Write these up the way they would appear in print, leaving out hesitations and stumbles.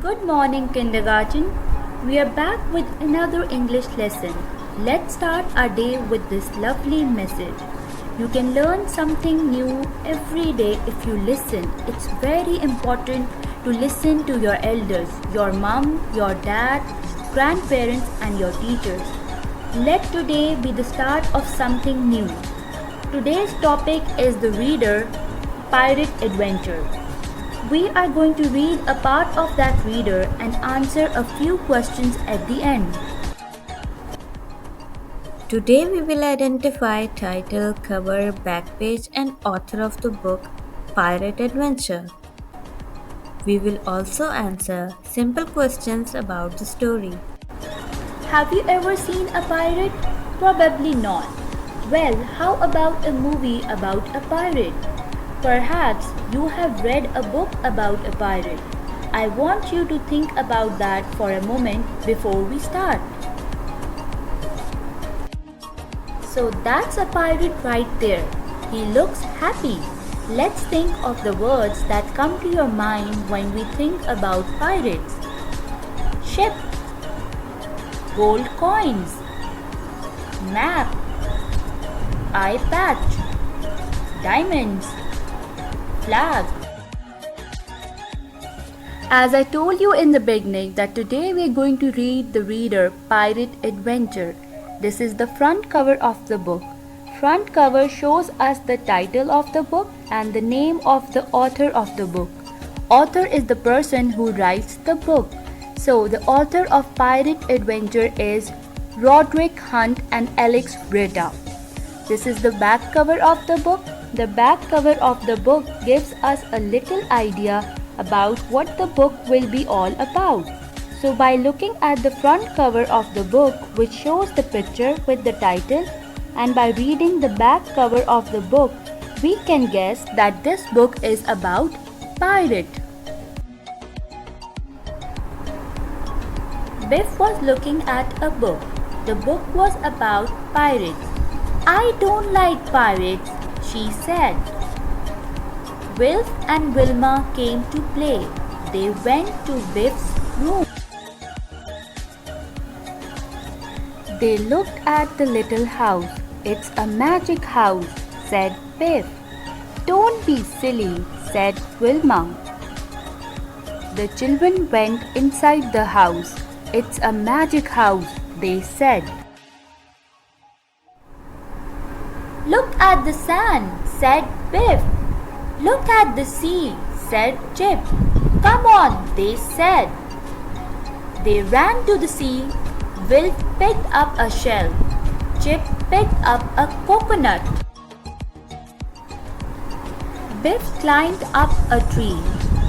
Good morning, kindergarten. We are back with another English lesson. Let's start our day with this lovely message. You can learn something new every day if you listen. It's very important to listen to your elders, your mom, your dad, grandparents, and your teachers. Let today be the start of something new. Today's topic is the reader, Pirate Adventure. We are going to read a part of that reader and answer a few questions at the end. Today we will identify title, cover, back page and author of the book Pirate Adventure. We will also answer simple questions about the story. Have you ever seen a pirate? Probably not. Well, how about a movie about a pirate? Perhaps you have read a book about a pirate. I want you to think about that for a moment before we start. So that's a pirate right there. He looks happy. Let's think of the words that come to your mind when we think about pirates. Ship, gold coins, map, eye patch, diamonds, flag. As I told you in the beginning that today we are going to read the reader Pirate Adventure. This is the front cover of the book. Front cover shows us the title of the book and the name of the author of the book. Author is the person who writes the book. So the author of Pirate Adventure is Roderick Hunt and Alex Britta. This is the back cover of the book. The back cover of the book gives us a little idea about what the book will be all about. So by looking at the front cover of the book, which shows the picture with the title, and by reading the back cover of the book, we can guess that this book is about pirate. Biff was looking at a book. The book was about pirates. I don't like pirates, she said. Wilf and Wilma came to play. They went to Biff's room. They looked at the little house. It's a magic house, said Biff. Don't be silly, said Wilma. The children went inside the house. It's a magic house, they said. Look at the sand, said Biff. Look at the sea, said Chip. Come on, they said. They ran to the sea. Wilf picked up a shell. Chip picked up a coconut. Biff climbed up a tree.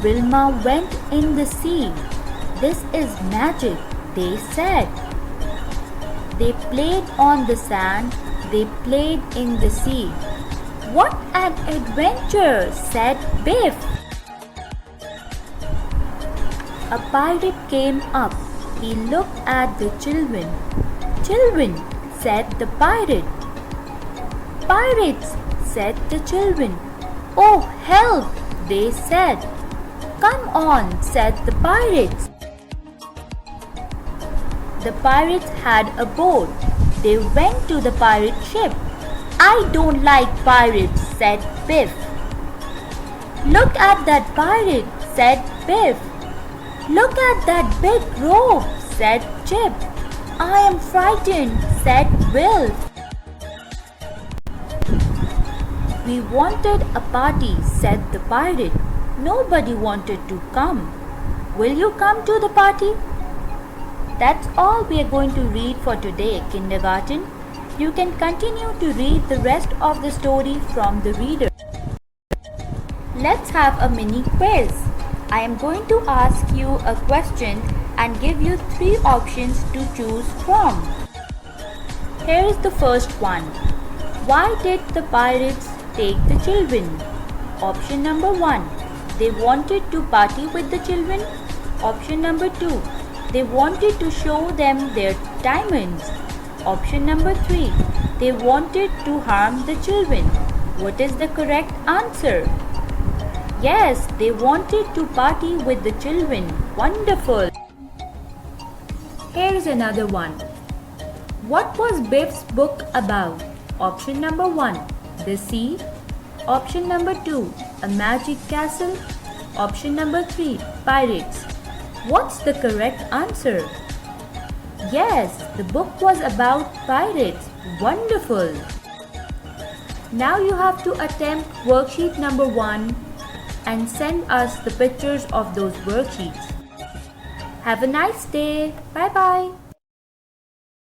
Wilma went in the sea. This is magic, they said. They played on the sand. They played in the sea. What an adventure, said Biff. A pirate came up. He looked at the children. Children, said the pirate. Pirates, said the children. Oh, help, they said. Come on, said the pirates. The pirates had a boat. They went to the pirate ship. I don't like pirates, said Biff. Look at that pirate, said Biff. Look at that big rope, said Chip. I am frightened, said Wilf. We wanted a party, said the pirate. Nobody wanted to come. Will you come to the party? That's all we are going to read for today, kindergarten. You can continue to read the rest of the story from the reader. Let's have a mini quiz. I am going to ask you a question and give you 3 options to choose from. Here is the first one. Why did the pirates take the children? Option number 1. They wanted to party with the children. Option number 2. They wanted to show them their diamonds. Option number 3. They wanted to harm the children. What is the correct answer? Yes, they wanted to party with the children. Wonderful. Here's another one. What was Biff's book about? Option number 1, the sea. Option number 2, a magic castle. Option number 3, pirates. What's the correct answer? Yes, the book was about pirates. Wonderful. Now you have to attempt worksheet number 1 and send us the pictures of those worksheets. Have a nice day. Bye bye.